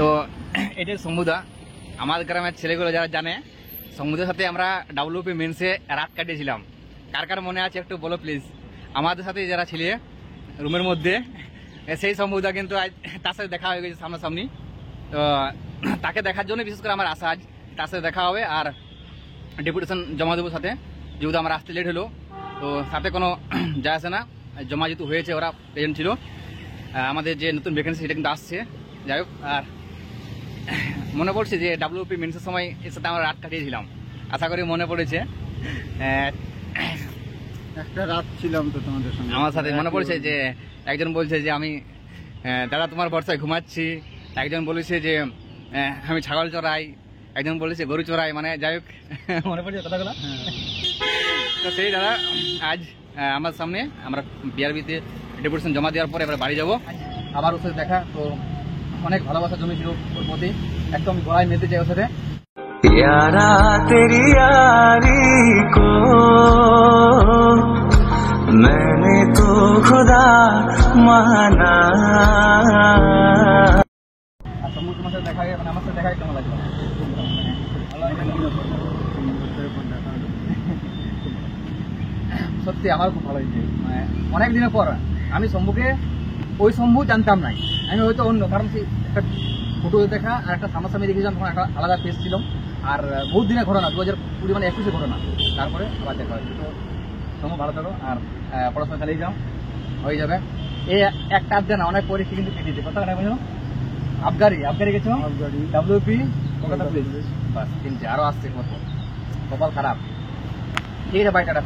তো এটা সমুদা, আমাদের গ্রামের ছেলেগুলো যারা জানে, সমুদ্রের সাথে আমরা ডাব্লিউপি মেন্সে রাত কাটিয়েছিলাম। কার কার মনে আছে একটু বলো প্লিজ। আমাদের সাথে যারা ছিলে রুমের মধ্যে, সেই সমুদা কিন্তু আজ তার সাথে দেখা হয়ে গেছে সামনাসামনি। তো তাকে দেখার জন্য বিশেষ করে আমার আশা, আজ তার সাথে দেখা হবে আর ডেপুটেশন জমা দেবো সাথে, যেহেতু আমার আসতে লেট হলো। তো সাথে কোনো যায় আসে না, জমা যেহেতু হয়েছে, ওরা প্রেজেন্ট ছিল। আমাদের যে নতুন ভ্যাকেন্সি সেটা কিন্তু আসছে। যাই হোক, আর মনে পড়ছে যে ডাব্লিউপি মেন্সের সময় এর সাথে আমরা রাত কাটিয়েছিলাম, আশা করি মনে পড়েছে। একটা রাত ছিলাম তো তোমাদের সঙ্গে, আমার সাথে মনে পড়ছে যে একজন বলছে যে আমি দাদা তোমার বর্ষায় ঘুমাচ্ছি, একজন বলেছে যে আমি ছাগল চড়াই, একজন বলেছে গরু চড়াই, মানে যাই হোক মনে পড়ছে কথাগুলো। তো সেই দাদা আজ আমার সামনে, আমরা বিআরবিতে ডেপুটেশন জমা দেওয়ার পরে এবার বাড়ি যাবো, আবার ওর সাথে দেখা। তো অনেক ভালোবাসা জমেছিল ওর প্রতি, একদম গলায় মেলতে চাই ওর সাথে। यारा तेरी यारी को मैंने तो खुदा माना। আর তোমার সাথে দেখা মানে আমার সাথে দেখা কেমন লাগবে? সত্যি আমার খুব ভালো হয়েছে, মানে অনেক দিনের পর। আমি শম্ভুকে, ওই শম্ভু জানতাম নাই, আমি হয়তো অন্য, কারণ সেই একটা ফটো দেখা আর একটা সামনাসামনি দেখেছিলাম, তখন একটা আলাদা পেজ ছিল। আর বহুত দিনের ঘটনা, 2020 মানে 21 ঘটনা, তারপরে আবার দেখা হয়েছে। তো শম্ভু ভালো থাকো আর পড়াশোনা চালিয়ে যাও, হয়ে যাবে। এই একটা আধ না, অনেক পরীক্ষা কিন্তু কেটেছে, কথা না বুঝো। আবগারি গেছো, ডাব্লিউপি কলকাতা পুলিশ, বাস তিনটে, আরো আসছে কপাল খারাপ। ঠিক আছে, বাই, টাটা।